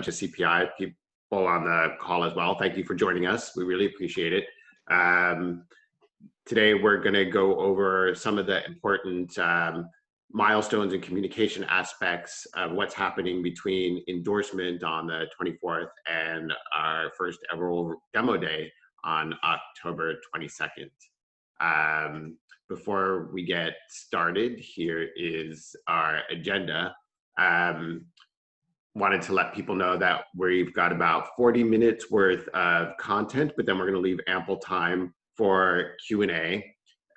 To CPI people on the call as well. Thank you for joining us. We really appreciate it. Today, we're going to go over some of the important milestones and communication aspects of what's happening between endorsement on the 24th and our first ever demo day on October 22nd. Before we get started, here is our agenda. Wanted to let people know that we've got about 40 minutes worth of content, but then we're going to leave ample time for Q&A.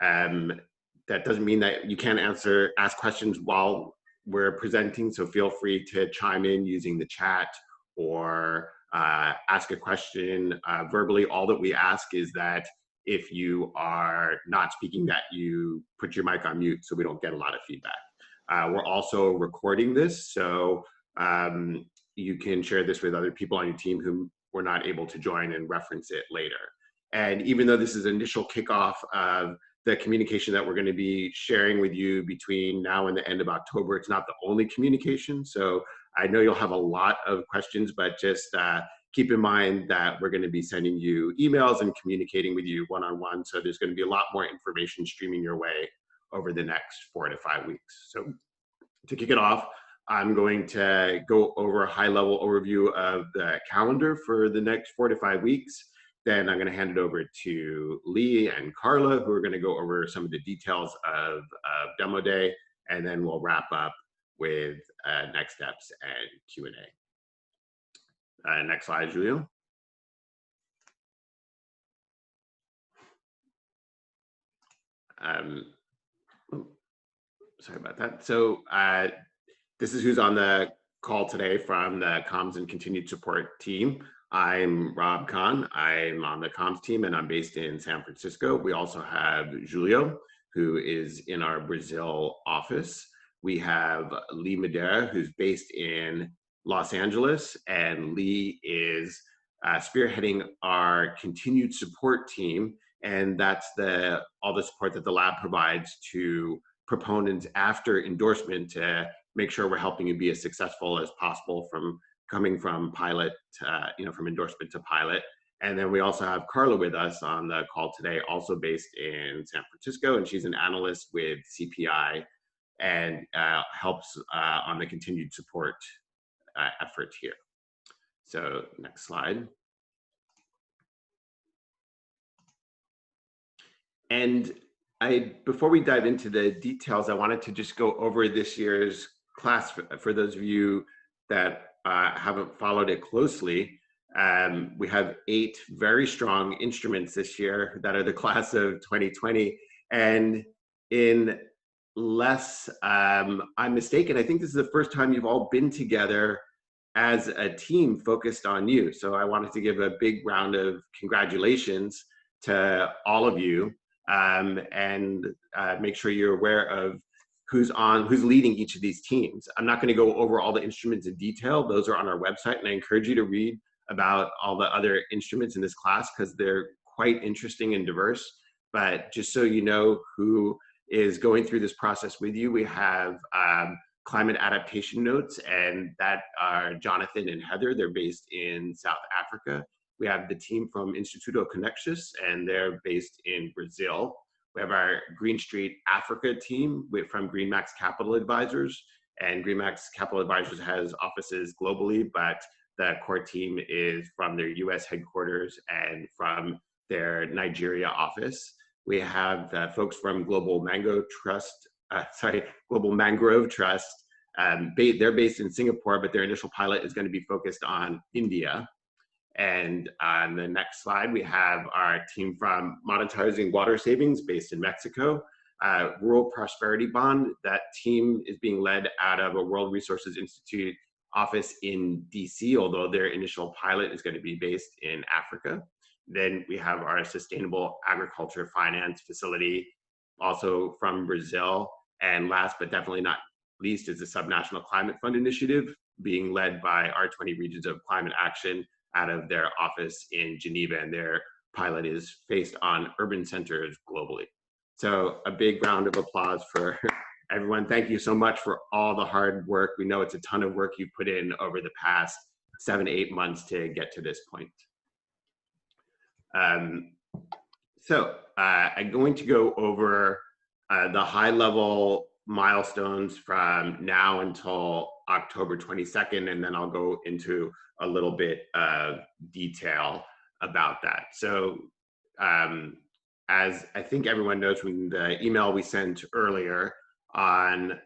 That doesn't mean that you can't ask questions while we're presenting, so feel free to chime in using the chat or ask a question verbally. All that we ask is that if you are not speaking, that you put your mic on mute so we don't get a lot of feedback. We're also recording this, so you can share this with other people on your team who were not able to join and reference it later. And even though this is initial kickoff of the communication that we're going to be sharing with you between now and the end of October, it's not the only communication. So I know you'll have a lot of questions, but just keep in mind that we're going to be sending you emails and communicating with you one-on-one. So there's going to be a lot more information streaming your way over the next 4 to 5 weeks. So to kick it off, I'm going to go over a high-level overview of the calendar for the next 4 to 5 weeks. Then I'm going to hand it over to Lee and Carla, who are going to go over some of the details of Demo Day, and then we'll wrap up with next steps and Q&A. Next slide, Julio. Sorry about that. So this is who's on the call today from the Comms and Continued Support team. I'm Rob Kahn. I'm on the comms team and I'm based in San Francisco. We also have Julio, who is in our Brazil office. We have Lee Madeira, who's based in Los Angeles, and Lee is spearheading our continued support team, and that's all the support that the lab provides to proponents after endorsement to make sure we're helping you be as successful as possible from coming from pilot, from endorsement to pilot. And then we also have Carla with us on the call today, also based in San Francisco, and she's an analyst with CPI and helps on the continued support effort here. So next slide. And before we dive into the details, I wanted to just go over this year's class for those of you that haven't followed it closely. We have 8 very strong instruments this year that are the class of 2020. And unless I'm mistaken, I think this is the first time you've all been together as a team focused on you. So I wanted to give a big round of congratulations to all of you, and make sure you're aware of who's leading each of these teams. I'm not going to go over all the instruments in detail. Those are on our website, and I encourage you to read about all the other instruments in this class because they're quite interesting and diverse. But just so you know who is going through this process with you, we have climate adaptation notes, and that are Jonathan and Heather. They're based in South Africa. We have the team from Instituto Conexus, and they're based in Brazil. We have our Green Street Africa team from GreenMax Capital Advisors, and GreenMax Capital Advisors has offices globally, but the core team is from their US headquarters and from their Nigeria office. We have the folks from Global Mangrove Trust. They're based in Singapore, but their initial pilot is going to be focused on India. And on the next slide, we have our team from Monetizing Water Savings based in Mexico. Rural Prosperity Bond, that team is being led out of a World Resources Institute office in DC, although their initial pilot is going to be based in Africa. Then we have our Sustainable Agriculture Finance facility, also from Brazil. And last but definitely not least is the Subnational Climate Fund Initiative, being led by our 20 regions of climate action out of their office in Geneva, and their pilot is based on urban centers globally. So a big round of applause for everyone. Thank you so much for all the hard work. We know it's a ton of work you've put in over the past 7 to 8 months to get to this point. I'm going to go over the high-level milestones from now until October 22nd, and then I'll go into a little bit of detail about that. So as I think everyone knows from the email we sent earlier, on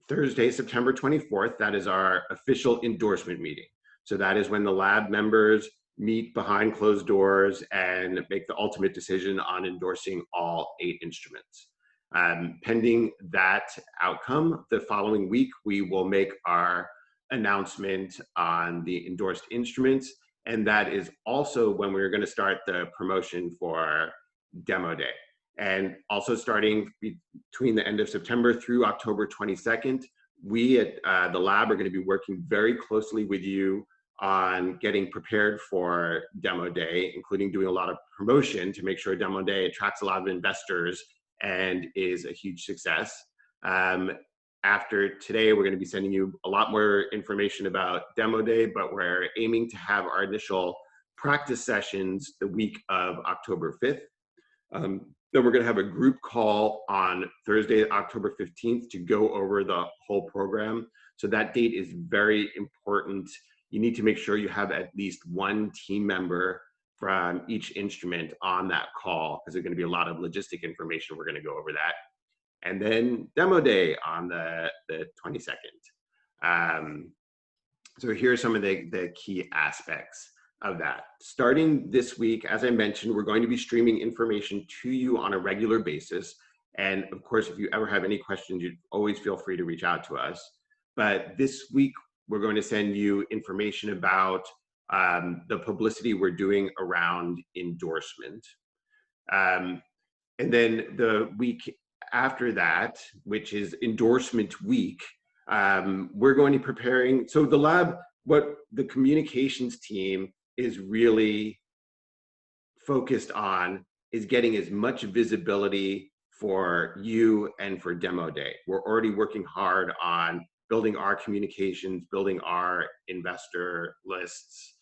Thursday, September 24th, that is our official endorsement meeting. So that is when the lab members meet behind closed doors and make the ultimate decision on endorsing all 8 instruments. Pending that outcome, the following week, we will make our announcement on the endorsed instruments. And that is also when we're going to start the promotion for Demo Day. And also starting between the end of September through October 22nd, we at the lab are going to be working very closely with you on getting prepared for Demo Day, including doing a lot of promotion to make sure Demo Day attracts a lot of investors and is a huge success. After today, we're going to be sending you a lot more information about Demo Day, but we're aiming to have our initial practice sessions the week of October 5th. Then we're going to have a group call on Thursday, October 15th to go over the whole program. So that date is very important. You need to make sure you have at least one team member from each instrument on that call, because there's going to be a lot of logistic information. We're going to go over that. And then Demo Day on the 22nd. So here are some of the key aspects of that. Starting this week, as I mentioned, we're going to be streaming information to you on a regular basis. And of course, if you ever have any questions, you always feel free to reach out to us. But this week, we're going to send you information about the publicity we're doing around endorsement. And then the week after that, which is endorsement week, we're going to be preparing. So the lab, what the communications team is really focused on is getting as much visibility for you and for Demo Day. We're already working hard on building our communications, building our investor lists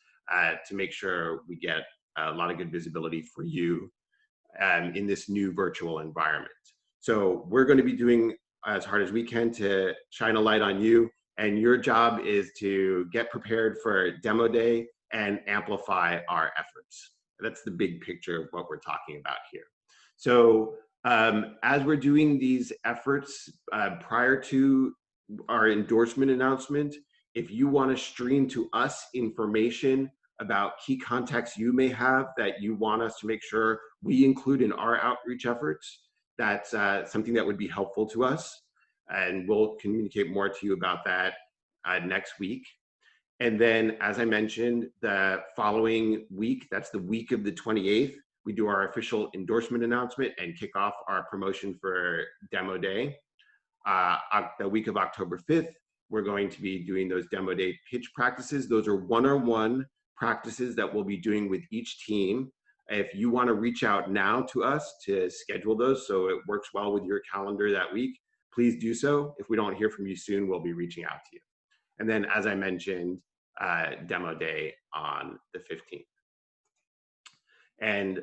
to make sure we get a lot of good visibility for you in this new virtual environment. So we're going to be doing as hard as we can to shine a light on you, and your job is to get prepared for Demo Day and amplify our efforts. That's the big picture of what we're talking about here. So as we're doing these efforts prior to our endorsement announcement, if you want to stream to us information about key contacts you may have that you want us to make sure we include in our outreach efforts, that's something that would be helpful to us. And we'll communicate more to you about that next week. And then, as I mentioned, the following week, that's the week of the 28th, we do our official endorsement announcement and kick off our promotion for Demo Day. The week of October 5th, we're going to be doing those Demo Day pitch practices. Those are one-on-one practices that we'll be doing with each team. If you want to reach out now to us to schedule those so it works well with your calendar that week, please do so. If we don't hear from you soon, we'll be reaching out to you. And then, as I mentioned, Demo Day on the 15th. And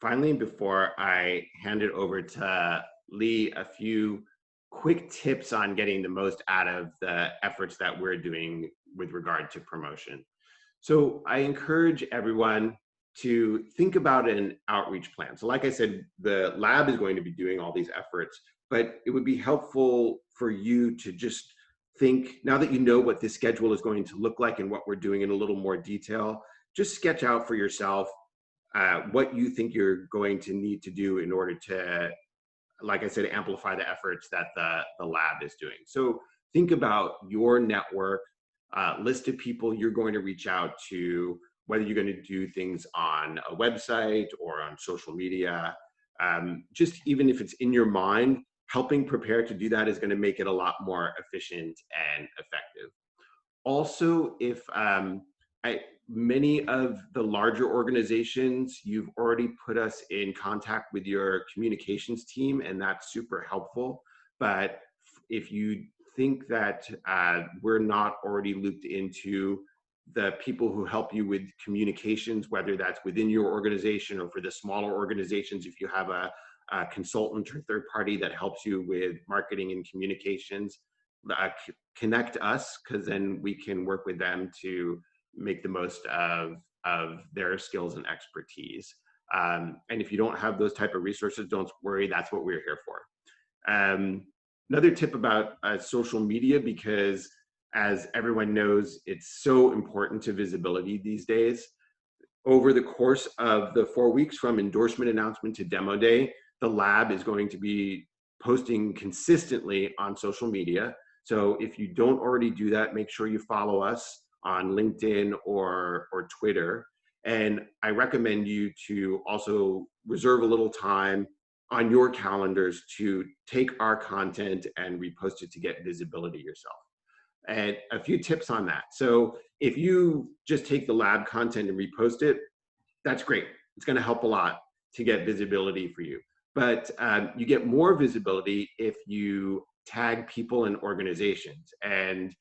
finally, before I hand it over to Lee, a few quick tips on getting the most out of the efforts that we're doing with regard to promotion. So I encourage everyone to think about an outreach plan. So like I said, the lab is going to be doing all these efforts, but it would be helpful for you to just think, now that you know what this schedule is going to look like and what we're doing in a little more detail, just sketch out for yourself what you think you're going to need to do in order to, like I said, amplify the efforts that the lab is doing. So think about your network, list of people you're going to reach out to, whether you're going to do things on a website or on social media. Just even if it's in your mind, helping prepare to do that is going to make it a lot more efficient and effective. Also, if many of the larger organizations, you've already put us in contact with your communications team, and that's super helpful. But if you think that we're not already looped into the people who help you with communications, whether that's within your organization or for the smaller organizations, if you have a consultant or third party that helps you with marketing and communications, connect us, because then we can work with them to make the most of their skills and expertise. And if you don't have those type of resources, don't worry, that's what we're here for. Another tip about social media, because as everyone knows, it's so important to visibility these days. Over the course of the 4 weeks from endorsement announcement to demo day, the lab is going to be posting consistently on social media. So if you don't already do that, make sure you follow us on LinkedIn or Twitter. And I recommend you to also reserve a little time on your calendars to take our content and repost it to get visibility yourself. And a few tips on that. So if you just take the lab content and repost it, that's great. It's going to help a lot to get visibility for you. But you get more visibility if you tag people and organizations. And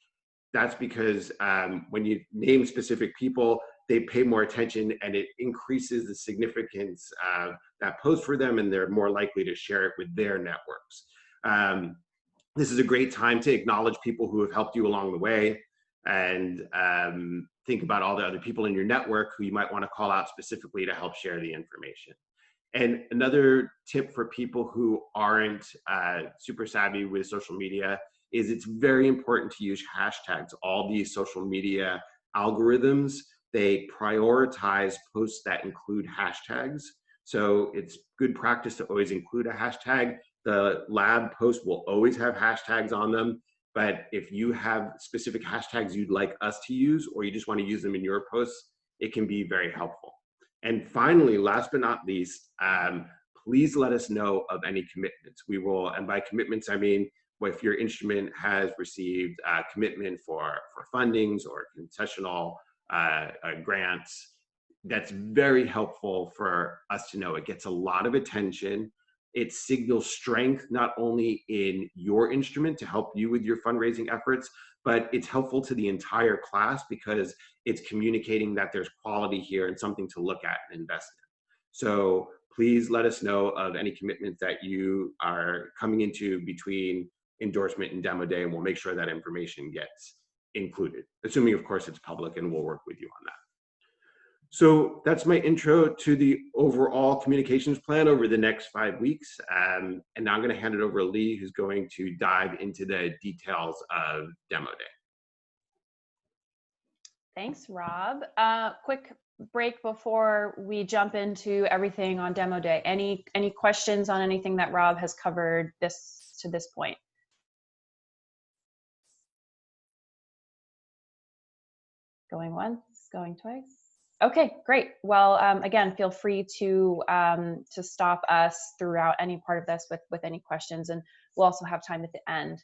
that's because when you name specific people, they pay more attention and it increases the significance of that post for them, and they're more likely to share it with their networks. This is a great time to acknowledge people who have helped you along the way, and think about all the other people in your network who you might want to call out specifically to help share the information. And another tip for people who aren't super savvy with social media is it's very important to use hashtags. All these social media algorithms, they prioritize posts that include hashtags. So it's good practice to always include a hashtag. The lab post will always have hashtags on them, but if you have specific hashtags you'd like us to use, or you just want to use them in your posts, it can be very helpful. And finally, last but not least, please let us know of any commitments. We will, and by commitments, I mean, if your instrument has received a commitment for fundings or concessional grants, that's very helpful for us to know. It gets a lot of attention. It signals strength, not only in your instrument to help you with your fundraising efforts, but it's helpful to the entire class because it's communicating that there's quality here and something to look at and invest in. So please let us know of any commitments that you are coming into between endorsement and demo day, and we'll make sure that information gets included, assuming of course it's public, and we'll work with you on that. So that's my intro to the overall communications plan over the next 5 weeks. And now I'm going to hand it over to Lee, who's going to dive into the details of demo day. Thanks, Rob. Quick break before we jump into everything on demo day. Any questions on anything that Rob has covered to this point? Going once, going twice. Okay, great. Well, again, feel free to stop us throughout any part of this with any questions, and we'll also have time at the end.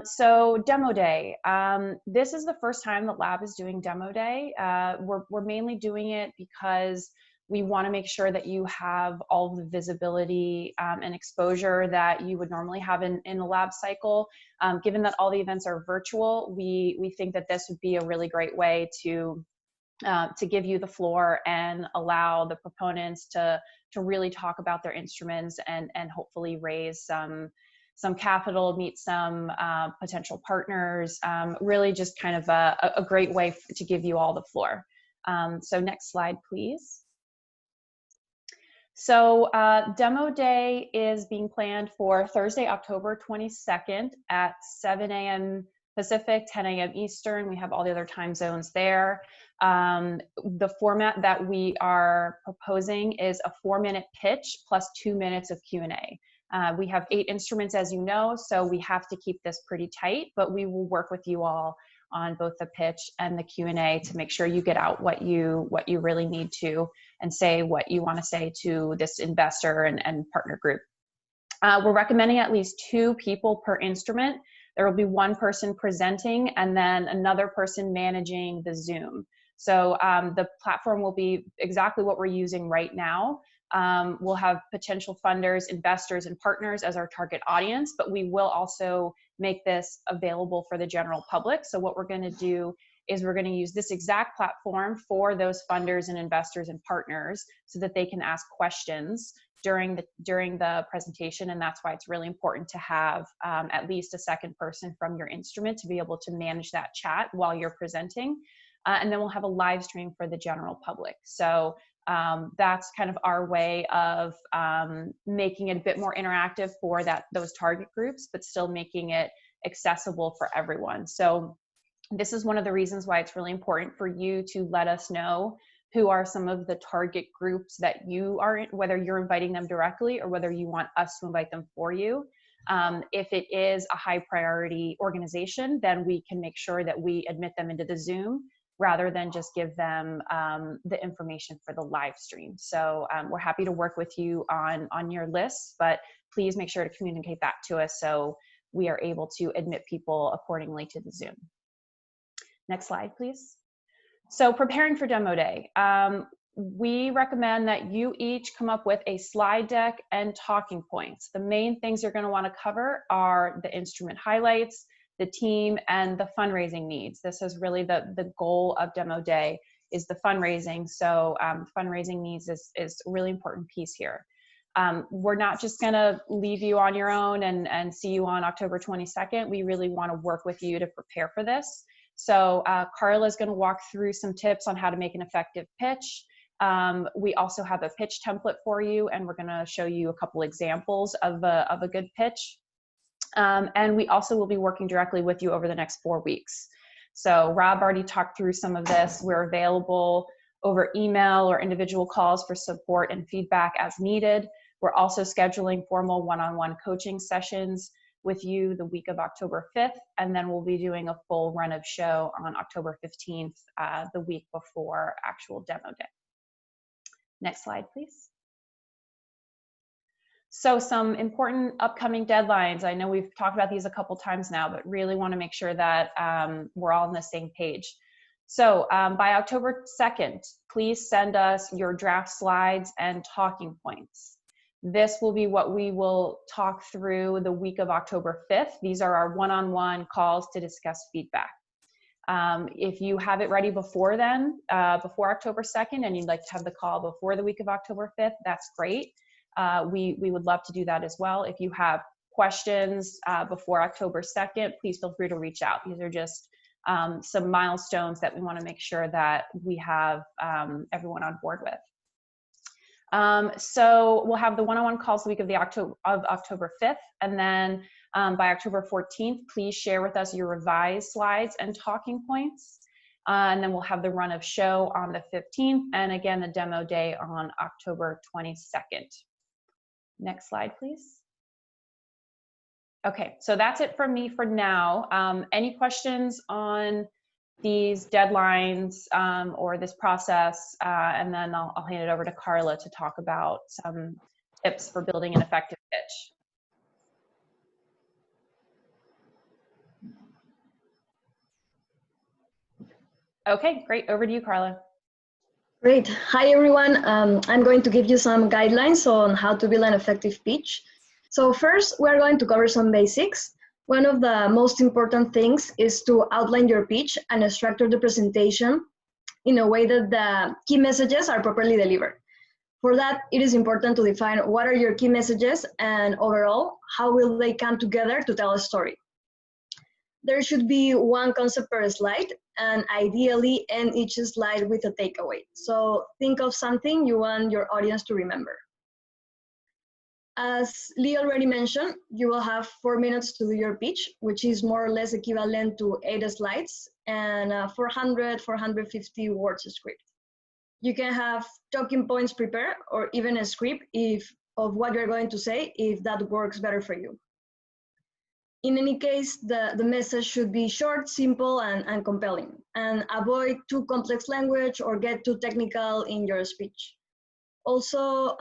So demo day. This is the first time that Lab is doing demo day. We're mainly doing it because we want to make sure that you have all of the visibility and exposure that you would normally have in a lab cycle. Given that all the events are virtual, we think that this would be a really great way to give you the floor and allow the proponents to really talk about their instruments and hopefully raise some capital, meet some potential partners, really just kind of a great way to give you all the floor. So next slide, please. So demo day is being planned for Thursday, October 22nd at 7 a.m. Pacific, 10 a.m. Eastern. We have all the other time zones there. The format that we are proposing is a 4-minute pitch plus 2 minutes of Q&A. We have 8 instruments, as you know, so we have to keep this pretty tight, but we will work with you all on both the pitch and the Q&A to make sure you get out what you really need to and say what you want to say to this investor and partner group. We're recommending at least 2 people per instrument. There will be 1 person presenting and then another person managing the Zoom. So the platform will be exactly what we're using right now. We'll have potential funders, investors, and partners as our target audience, but we will also make this available for the general public. So what we're going to do is we're going to use this exact platform for those funders and investors and partners so that they can ask questions during the presentation. And that's why it's really important to have at least a second person from your instrument to be able to manage that chat while you're presenting. And then we'll have a live stream for the general public. So that's kind of our way of making it a bit more interactive for those target groups, but still making it accessible for everyone. So this is one of the reasons why it's really important for you to let us know who are some of the target groups that you are in, whether you're inviting them directly or whether you want us to invite them for you. If it is a high priority organization, then we can make sure that we admit them into the Zoom rather than just give them the information for the live stream. So we're happy to work with you on your lists, but please make sure to communicate that to us so we are able to admit people accordingly to the Zoom. Next slide, please. So preparing for demo day. We recommend that you each come up with a slide deck and talking points. The main things you're going to want to cover are the instrument highlights, the team, and the fundraising needs. This is really the goal of demo day, is the fundraising. So fundraising needs is a really important piece here. We're not just going to leave you on your own and see you on October 22nd. We really want to work with you to prepare for this. So Carla is going to walk through some tips on how to make an effective pitch. We also have a pitch template for you, and we're going to show you a couple examples of a good pitch. And we also will be working directly with you over the next 4 weeks. So Rob already talked through some of this. We're available over email or individual calls for support and feedback as needed. We're also scheduling formal one-on-one coaching sessions with you the week of October 5th, and then we'll be doing a full run of show on October 15th, the week before actual demo day. Next slide, please. So some important upcoming deadlines. I know we've talked about these a couple times now, but really want to make sure that we're all on the same page. So by October 2nd, please send us your draft slides and talking points. This will be what we will talk through the week of October 5th. These are our one-on-one calls to discuss feedback. If you have it ready before then, before October 2nd, and you'd like to have the call before the week of October 5th, that's great. We would love to do that as well. If you have questions before October 2nd, please feel free to reach out. These are just some milestones that we want to make sure that we have everyone on board with. So we'll have the one-on-one calls the week of October 5th, and then by October 14th, please share with us your revised slides and talking points. And then we'll have the run of show on the 15th, and again, the demo day on October 22nd. Next slide, please. Okay, so that's it from me for now. Any questions on these deadlines or this process? And then I'll hand it over to Carla to talk about some tips for building an effective pitch. Okay, great. Over to you, Carla. Great. Hi, everyone. I'm going to give you some guidelines on how to build an effective pitch. So first, we're going to cover some basics. One of the most important things is to outline your pitch and structure the presentation in a way that the key messages are properly delivered. For that, it is important to define what are your key messages and overall, how will they come together to tell a story. There should be one concept per slide, and ideally end each slide with a takeaway. So think of something you want your audience to remember. As Lee already mentioned, you will have 4 minutes to do your pitch, which is more or less equivalent to 8 slides and 400, 450 words script. You can have talking points prepared or even a script of what you're going to say if that works better for you. In any case, the message should be short, simple, and compelling, and avoid too complex language or get too technical in your speech. Also,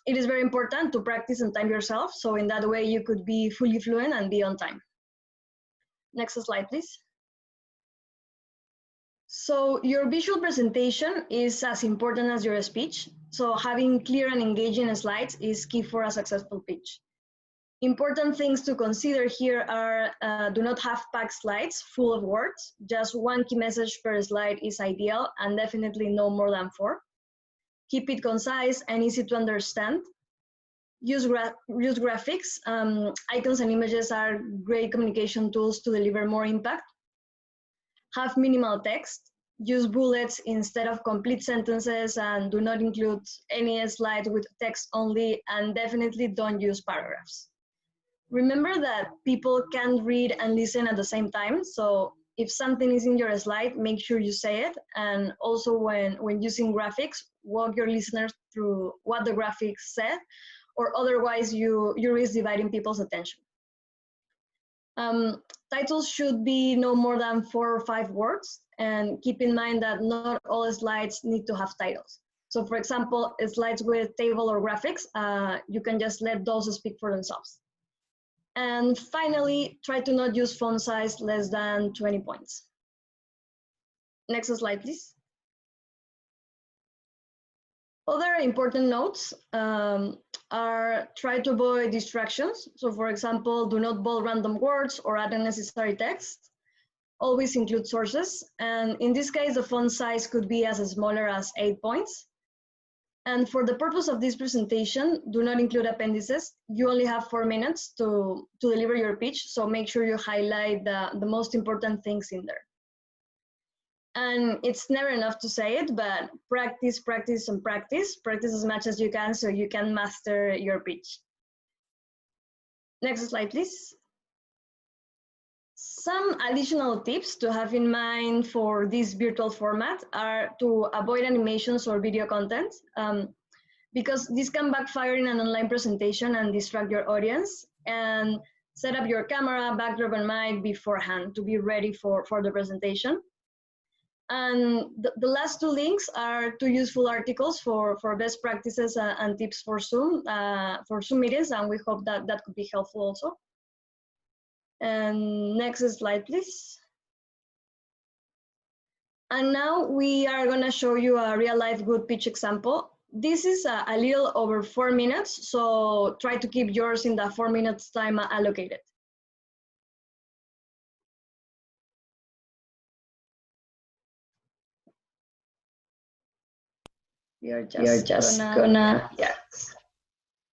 it is very important to practice and time yourself, so in that way you could be fully fluent and be on time. Next slide, please. So your visual presentation is as important as your speech, so having clear and engaging slides is key for a successful pitch. Important things to consider here are do not have packed slides full of words. Just one key message per slide is ideal, and definitely no more than 4. Keep it concise and easy to understand. Use graphics. Icons and images are great communication tools to deliver more impact. Have minimal text. Use bullets instead of complete sentences, and do not include any slide with text only, and definitely don't use paragraphs. Remember that people can't read and listen at the same time, so if something is in your slide, make sure you say it. And also when using graphics, walk your listeners through what the graphics said, or otherwise you risk dividing people's attention. Titles should be no more than 4 or 5 words, and keep in mind that not all slides need to have titles. So for example, slides with table or graphics, you can just let those speak for themselves. And finally, try to not use font size less than 20 points. Next slide, please. Other important notes are try to avoid distractions. So for example, do not bold random words or add unnecessary text. Always include sources. And in this case, the font size could be as smaller as 8 points. And for the purpose of this presentation, do not include appendices. You only have 4 minutes to deliver your pitch, so make sure you highlight the most important things in there. And it's never enough to say it, but practice, practice, and practice. Practice as much as you can so you can master your pitch. Next slide, please. Some additional tips to have in mind for this virtual format are to avoid animations or video content, because this can backfire in an online presentation and distract your audience. And set up your camera, backdrop, and mic beforehand to be ready for the presentation. And the last 2 links are 2 useful articles for best practices and tips for Zoom meetings, and we hope that could be helpful also. And next slide, please. And now we are going to show you a real-life good pitch example. This is a little over 4 minutes, so try to keep yours in the 4 minutes time allocated. We are just gonna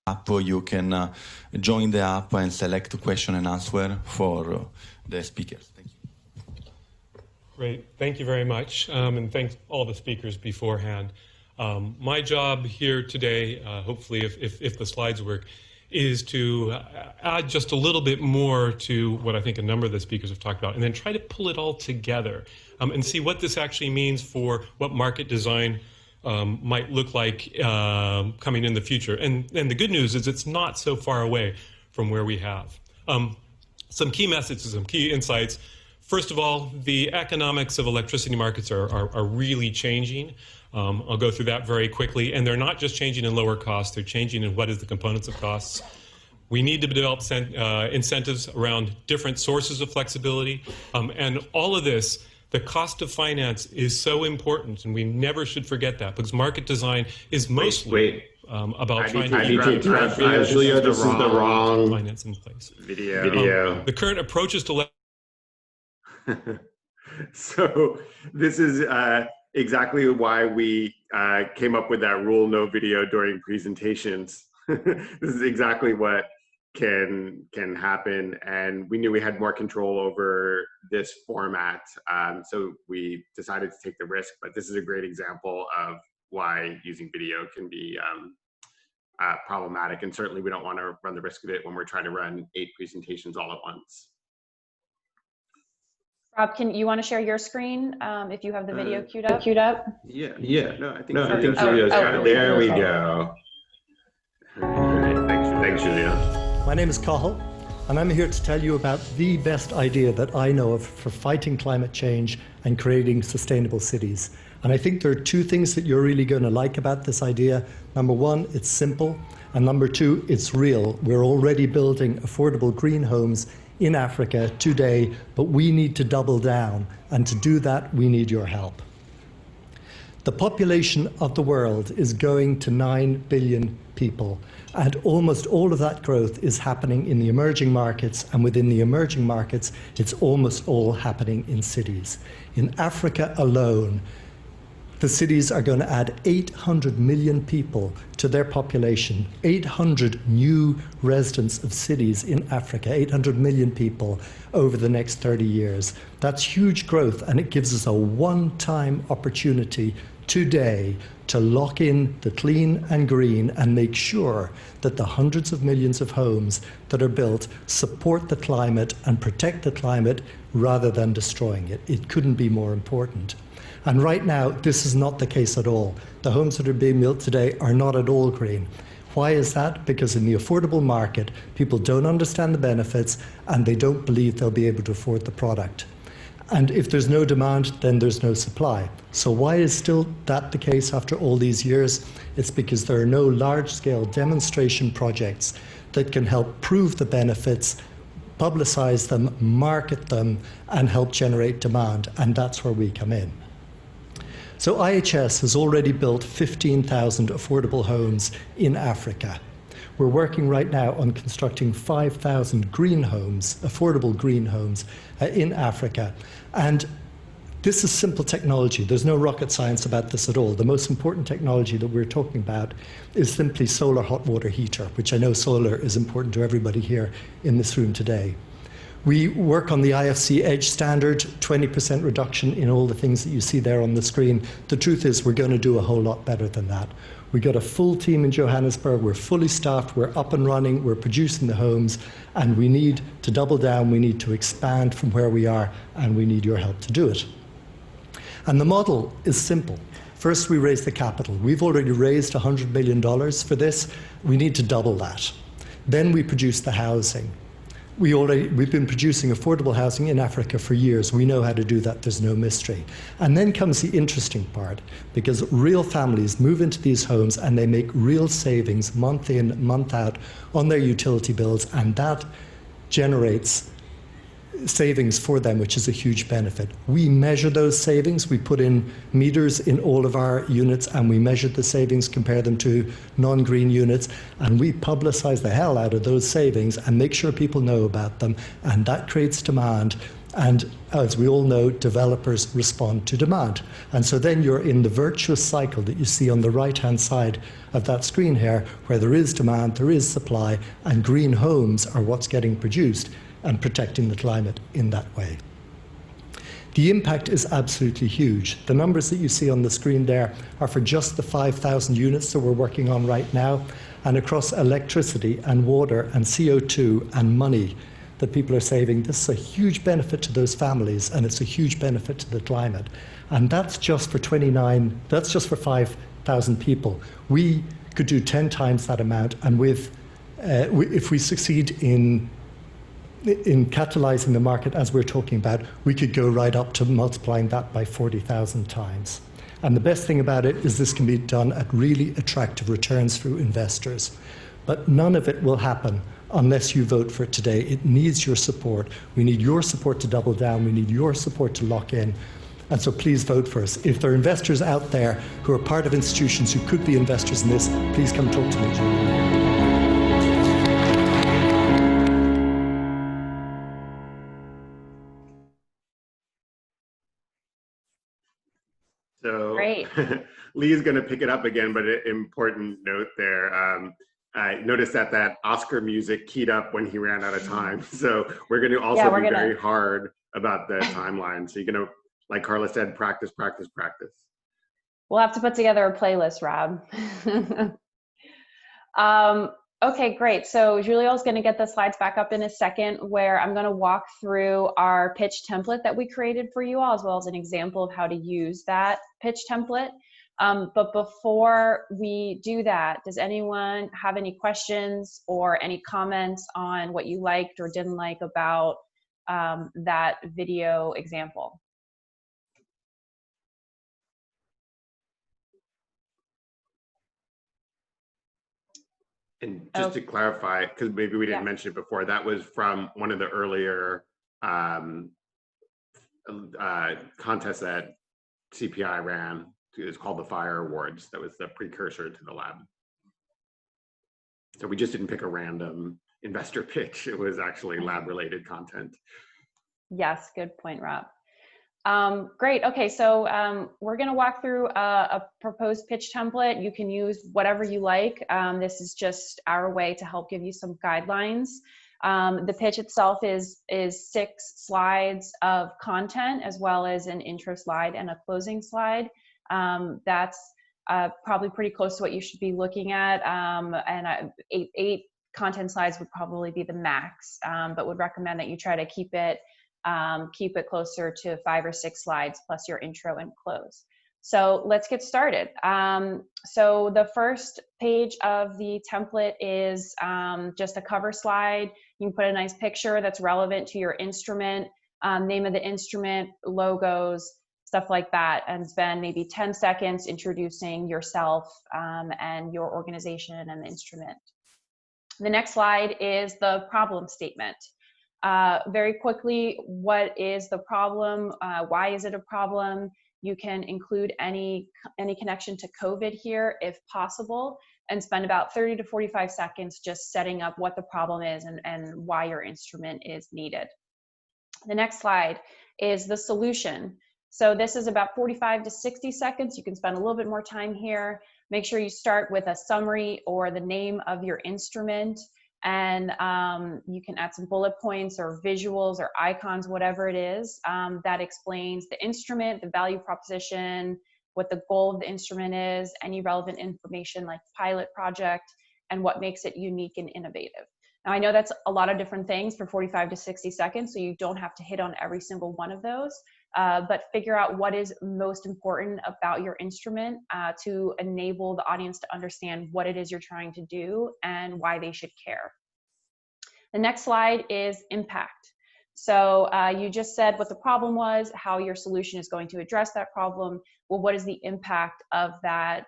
app where you can join the app and select question and answer for the speakers. Thank you. Great, thank you very much, and thanks all the speakers beforehand. My job here today, hopefully if the slides work, is to add just a little bit more to what I think a number of the speakers have talked about, and then try to pull it all together and see what this actually means for what market design might look like coming in the future. And the good news is it's not so far away from where we have. Some key messages, some key insights. First of all, the economics of electricity markets are really changing. I'll go through that very quickly. And they're not just changing in lower costs, they're changing in what is the components of costs. We need to develop incentives around different sources of flexibility. And all of this, the cost of finance is so important, and we never should forget that, because market design is mostly about trying to interrupt Julia, this is the wrong finance in place. Video. The current approaches to So this is exactly why we came up with that rule: no video during presentations. This is exactly what can happen, and we knew we had more control over this format, so we decided to take the risk. But this is a great example of why using video can be problematic, and certainly we don't want to run the risk of it when we're trying to run 8 presentations all at once. Rob, you want to share your screen if you have the video queued up? Yeah. No, I think Julia's got it. There we go. Thanks, Julia. My name is Cathal, and I'm here to tell you about the best idea that I know of for fighting climate change and creating sustainable cities. And I think there are 2 things that you're really going to like about this idea. Number 1, it's simple. And number 2, it's real. We're already building affordable green homes in Africa today, but we need to double down. And to do that, we need your help. The population of the world is going to 9 billion people, and almost all of that growth is happening in the emerging markets, and within the emerging markets, it's almost all happening in cities. In Africa alone, the cities are going to add 800 million people to their population, 800 new residents of cities in Africa, 800 million people over the next 30 years. That's huge growth, and it gives us a one-time opportunity today to lock in the clean and green and make sure that the hundreds of millions of homes that are built support the climate and protect the climate rather than destroying it. It couldn't be more important. And right now, this is not the case at all. The homes that are being built today are not at all green. Why is that? Because in the affordable market, people don't understand the benefits and they don't believe they'll be able to afford the product. And if there's no demand, then there's no supply. So why is still that the case after all these years? It's because there are no large-scale demonstration projects that can help prove the benefits, publicize them, market them, and help generate demand. And that's where we come in. So IHS has already built 15,000 affordable homes in Africa. We're working right now on constructing 5,000 green homes, affordable green homes, in Africa. And this is simple technology. There's no rocket science about this at all. The most important technology that we're talking about is simply solar hot water heater, which I know solar is important to everybody here in this room today. We work on the IFC EDGE standard, 20% reduction in all the things that you see there on the screen. The truth is we're going to do a whole lot better than that. We've got a full team in Johannesburg. We're fully staffed. We're up and running. We're producing the homes. And we need to double down. We need to expand from where we are. And we need your help to do it. And the model is simple. First, we raise the capital. We've already raised $100 million for this. We need to double that. Then we produce the housing. We've been producing affordable housing in Africa for years. We know how to do that. There's no mystery. And then comes the interesting part, because real families move into these homes and they make real savings month in, month out on their utility bills, and that generates savings for them, which is a huge benefit. We measure those savings. We put in meters in all of our units, and we measure the savings, compare them to non-green units, and we publicize the hell out of those savings and make sure people know about them, and that creates demand. And as we all know, developers respond to demand. And so then you're in the virtuous cycle that you see on the right-hand side of that screen here, where there is demand, there is supply, and green homes are what's getting produced and protecting the climate in that way. The impact is absolutely huge. The numbers that you see on the screen there are for just the 5,000 units that we're working on right now, and across electricity and water and CO2 and money that people are saving. This is a huge benefit to those families, and it's a huge benefit to the climate. And that's just for 5,000 people. We could do 10 times that amount, and if we succeed in catalyzing the market, as we're talking about, we could go right up to multiplying that by 40,000 times. And the best thing about it is this can be done at really attractive returns for investors. But none of it will happen unless you vote for it today. It needs your support. We need your support to double down. We need your support to lock in. And so please vote for us. If there are investors out there who are part of institutions who could be investors in this, please come talk to me. So Lee is going to pick it up again, but an important note there. I noticed that Oscar music keyed up when he ran out of time. So we're going to also be very hard about the timeline. So you're going to, like Carla said, practice, practice, practice. We'll have to put together a playlist, Rob. Okay, great. So Julio's going to get the slides back up in a second, where I'm going to walk through our pitch template that we created for you all, as well as an example of how to use that pitch template. But before we do that, does anyone have any questions or any comments on what you liked or didn't like about that video example? And just to clarify, because maybe we didn't mention it before, that was from one of the earlier contests that CPI ran. It's called the Fire Awards. That was the precursor to the lab. So we just didn't pick a random investor pitch. It was actually lab-related content. Yes, good point, Rob. Great. Okay, so we're going to walk through a proposed pitch template. You can use whatever you like. This is just our way to help give you some guidelines. The pitch itself is 6 slides of content, as well as an intro slide and a closing slide. That's probably pretty close to what you should be looking at. And 8 content slides would probably be the max, but would recommend that you try to keep it closer to 5 or 6 slides plus your intro and close. So let's get started. So the first page of the template is just a cover slide. You can put a nice picture that's relevant to your instrument, name of the instrument, logos, stuff like that, and spend maybe 10 seconds introducing yourself and your organization and the instrument. The next slide is the problem statement. Very quickly, what is the problem? Why is it a problem? You can include any connection to COVID here if possible, and spend about 30 to 45 seconds just setting up what the problem is and why your instrument is needed. The next slide is the solution. So this is about 45 to 60 seconds. You can spend a little bit more time here. Make sure you start with a summary or the name of your instrument, and you can add some bullet points or visuals or icons, whatever it is, that explains the instrument, the value proposition, what the goal of the instrument is, any relevant information like pilot project, and what makes it unique and innovative. Now, I know that's a lot of different things for 45 to 60 seconds, so you don't have to hit on every single one of those, but figure out what is most important about your instrument to enable the audience to understand what it is you're trying to do and why they should care. The next slide is impact. So you just said what the problem was, how your solution is going to address that problem. Well, what is the impact of that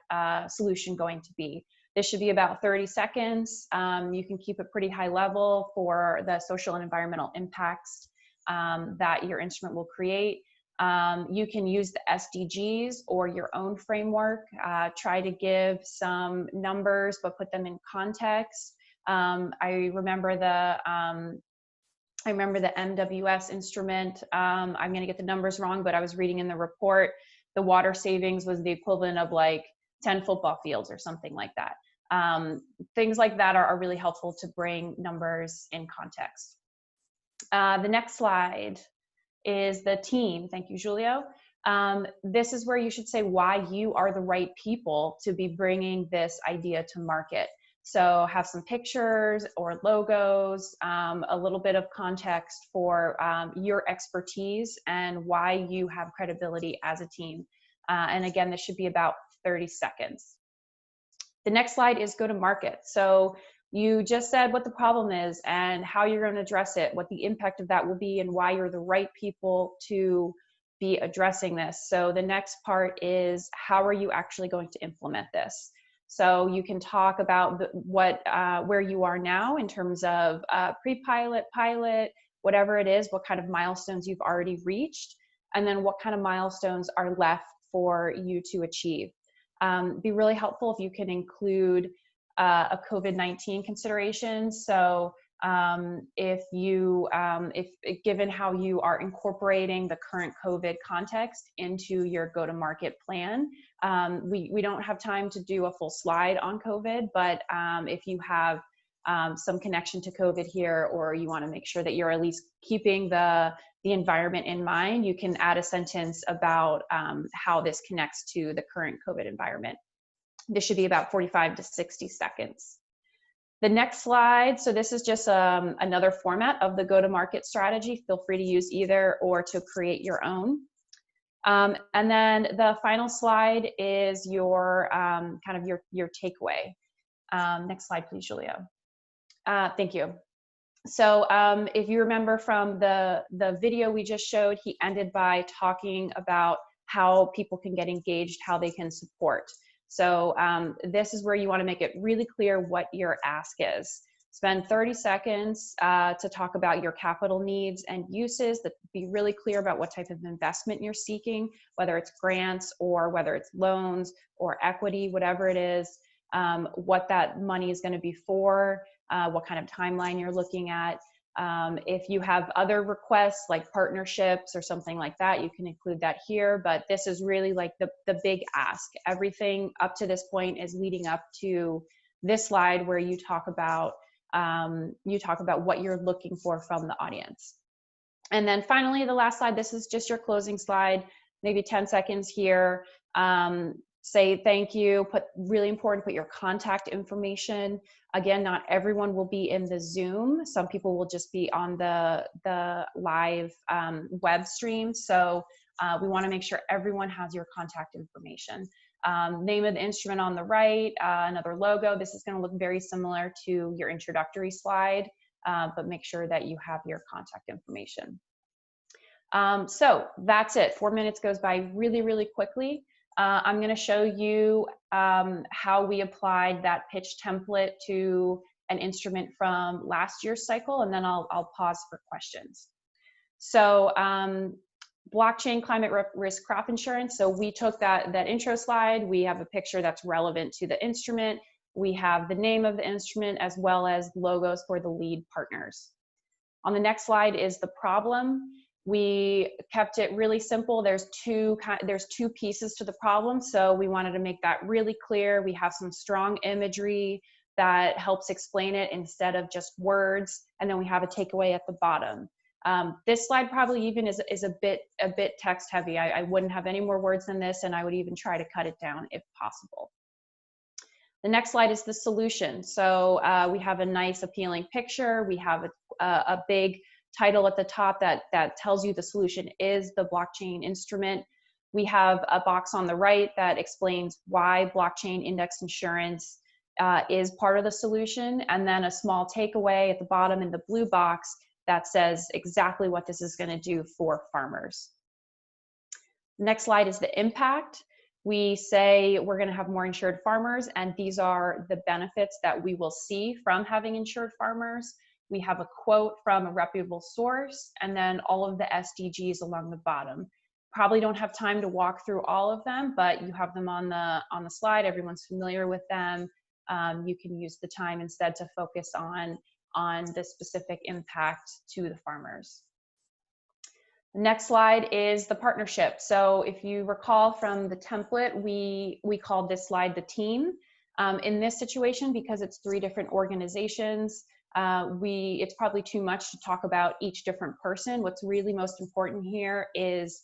solution going to be? This should be about 30 seconds. You can keep it pretty high level for the social and environmental impacts that your instrument will create. You can use the SDGs or your own framework. Try to give some numbers, but put them in context. I remember the MWS instrument. I'm going to get the numbers wrong, but I was reading in the report, the water savings was the equivalent of like 10 football fields or something like that. Things like that are really helpful to bring numbers in context. The next slide is the team. Thank you, Julio. This is where you should say why you are the right people to be bringing this idea to market. So have some pictures or logos, a little bit of context for your expertise and why you have credibility as a team. And again, this should be about 30 seconds. The next slide is go to market. So you just said what the problem is and how you're going to address it, what the impact of that will be, and why you're the right people to be addressing this. So the next part is how are you actually going to implement this? So you can talk about where you are now in terms of pre-pilot, pilot, whatever it is, what kind of milestones you've already reached, and then what kind of milestones are left for you to achieve. Be really helpful if you can include a COVID-19 consideration. So if given how you are incorporating the current COVID context into your go-to-market plan, we don't have time to do a full slide on COVID, but if you have some connection to COVID here, or you want to make sure that you're at least keeping the environment in mind, you can add a sentence about how this connects to the current COVID environment. This should be about 45 to 60 seconds. The next slide, so this is just another format of the go-to-market strategy. Feel free to use either or to create your own. And then the final slide is your kind of your takeaway. Next slide, please, Julio. Thank you. So if you remember from the video we just showed, he ended by talking about how people can get engaged, how they can support. So this is where you want to make it really clear what your ask is. Spend 30 seconds to talk about your capital needs and uses, that be really clear about what type of investment you're seeking, whether it's grants or whether it's loans or equity, whatever it is, what that money is going to be for, what kind of timeline you're looking at. If you have other requests like partnerships or something like that, you can include that here, but this is really like the big ask. Everything up to this point is leading up to this slide where you talk about what you're looking for from the audience. And then finally, the last slide, this is just your closing slide, maybe 10 seconds here. Say thank you, really important, put your contact information. Again, not everyone will be in the Zoom. Some people will just be on the live web stream. So we wanna make sure everyone has your contact information. Name of the instrument on the right, another logo. This is gonna look very similar to your introductory slide, but make sure that you have your contact information. So that's it. 4 minutes goes by really, really quickly. I'm going to show you how we applied that pitch template to an instrument from last year's cycle, and then I'll pause for questions. So blockchain climate risk crop insurance. So we took that intro slide. We have a picture that's relevant to the instrument. We have the name of the instrument as well as logos for the lead partners. On the next slide is the problem. We kept it really simple. There's two pieces to the problem, so we wanted to make that really clear. We have some strong imagery that helps explain it instead of just words, and then we have a takeaway at the bottom. This slide probably even is a bit text heavy. I wouldn't have any more words than this, and I would even try to cut it down if possible. The next slide is the solution. So we have a nice appealing picture. We have a big title at the top that tells you the solution is the blockchain instrument. We have a box on the right that explains why blockchain index insurance is part of the solution, and then a small takeaway at the bottom in the blue box that says exactly what this is going to do for farmers. Next slide is the impact. We say we're going to have more insured farmers, and these are the benefits that we will see from having insured farmers. We have a quote from a reputable source, and then all of the SDGs along the bottom. Probably don't have time to walk through all of them, but you have them on the slide. Everyone's familiar with them. You can use the time instead to focus on the specific impact to the farmers. The next slide is the partnership. So if you recall from the template, we called this slide the team. In this situation, because it's 3 different organizations, it's probably too much to talk about each different person. What's really most important here is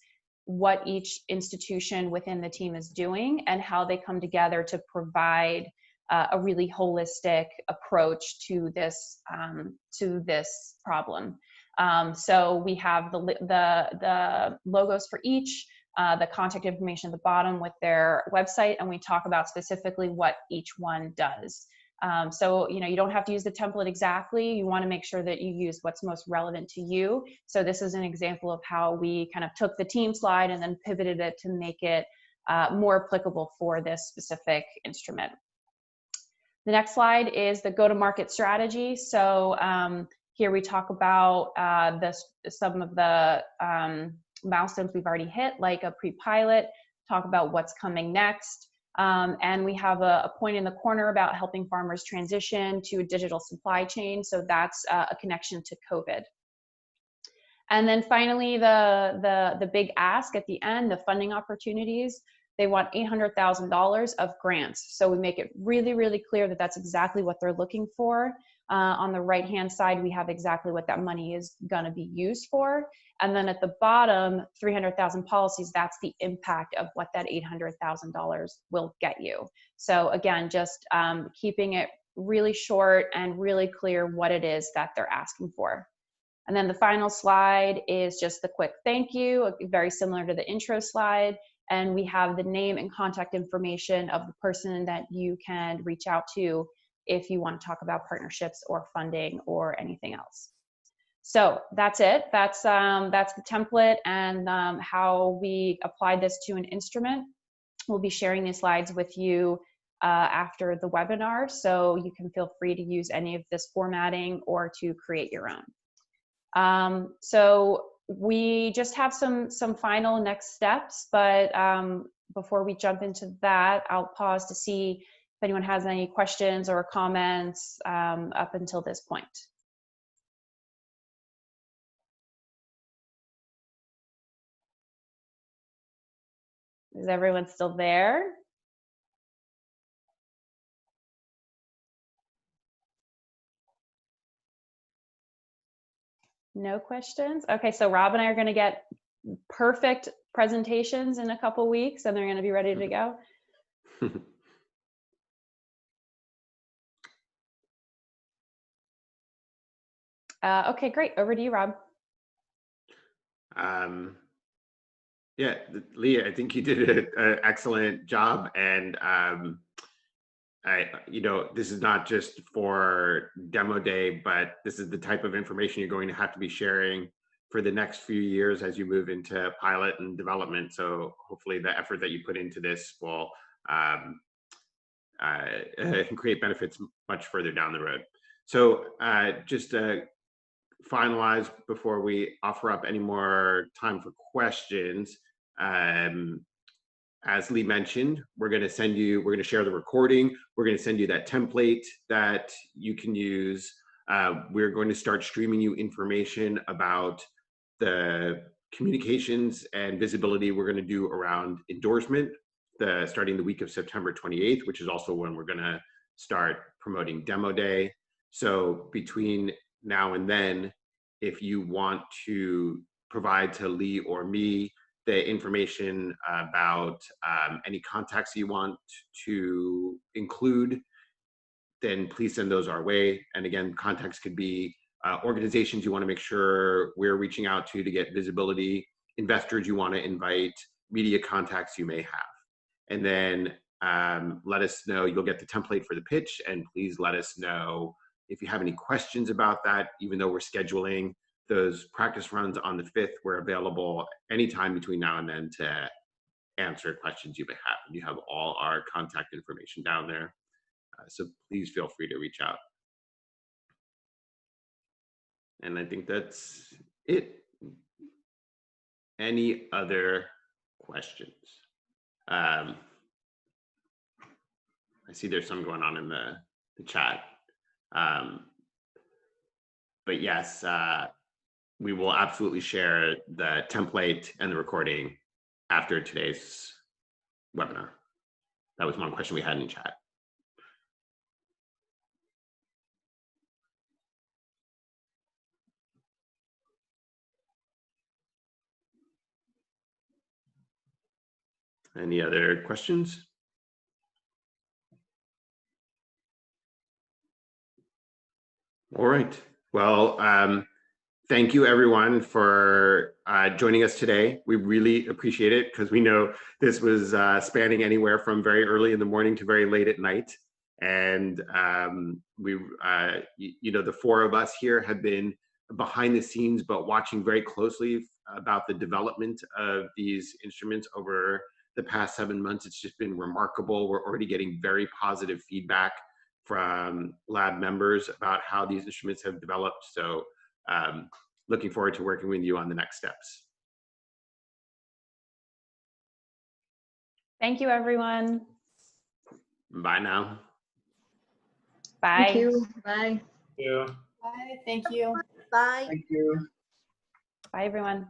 what each institution within the team is doing and how they come together to provide a really holistic approach to this problem. So we have the logos for each, the contact information at the bottom with their website, and we talk about specifically what each one does. So, you don't have to use the template exactly. You want to make sure that you use what's most relevant to you. So this is an example of how we kind of took the team slide and then pivoted it to make it more applicable for this specific instrument. The next slide is the go-to-market strategy. So here we talk about some of the milestones we've already hit, like a pre-pilot, talk about what's coming next. And we have a point in the corner about helping farmers transition to a digital supply chain. So that's a connection to COVID. And then finally, the big ask at the end, the funding opportunities. They want $800,000 of grants. So we make it really, really clear that that's exactly what they're looking for. On the right-hand side, we have exactly what that money is going to be used for. And then at the bottom, 300,000 policies, that's the impact of what that $800,000 will get you. So again, just keeping it really short and really clear what it is that they're asking for. And then the final slide is just the quick thank you, very similar to the intro slide. And we have the name and contact information of the person that you can reach out to if you want to talk about partnerships or funding or anything else. So that's it. That's the template and how we applied this to an instrument. We'll be sharing these slides with you after the webinar, so you can feel free to use any of this formatting or to create your own. So we just have some final next steps, but before we jump into that, I'll pause to see if anyone has any questions or comments up until this point. Is everyone still there? No questions? Okay, so Rob and I are going to get perfect presentations in a couple weeks, and they're going to be ready to go. Okay, great. Over to you, Rob. Yeah, Leah, I think you did an excellent job, and this is not just for demo day, but this is the type of information you're going to have to be sharing for the next few years as you move into pilot and development. So hopefully the effort that you put into this will create benefits much further down the road. So just to finalize before we offer up any more time for questions, as Lee mentioned, we're going to share the recording. We're going to send you that template that you can use. We're going to start streaming you information about the communications and visibility we're going to do around endorsement, starting the week of September 28th, which is also when we're going to start promoting demo day. So between now and then, if you want to provide to Lee or me the information about any contacts you want to include, then please send those our way. And again, contacts could be organizations you want to make sure we're reaching out to get visibility, investors you want to invite, media contacts you may have. And then let us know. You'll get the template for the pitch, and please let us know if you have any questions about that. Even though we're scheduling those practice runs on the 5th, we're available anytime between now and then to answer questions you may have. And you have all our contact information down there. So please feel free to reach out. And I think that's it. Any other questions? I see there's some going on in the chat. But yes, we will absolutely share the template and the recording after today's webinar. That was one question we had in chat. Any other questions? All right. Well, thank you everyone for joining us today. We really appreciate it because we know this was spanning anywhere from very early in the morning to very late at night. And the four of us here have been behind the scenes, but watching very closely about the development of these instruments over the past 7 months. It's just been remarkable. We're already getting very positive feedback from lab members about how these instruments have developed. So looking forward to working with you on the next steps. Thank you, everyone. Bye now. Bye. Thank you. Bye. Thank you. Bye. Thank you. Bye. Thank you. Bye, everyone.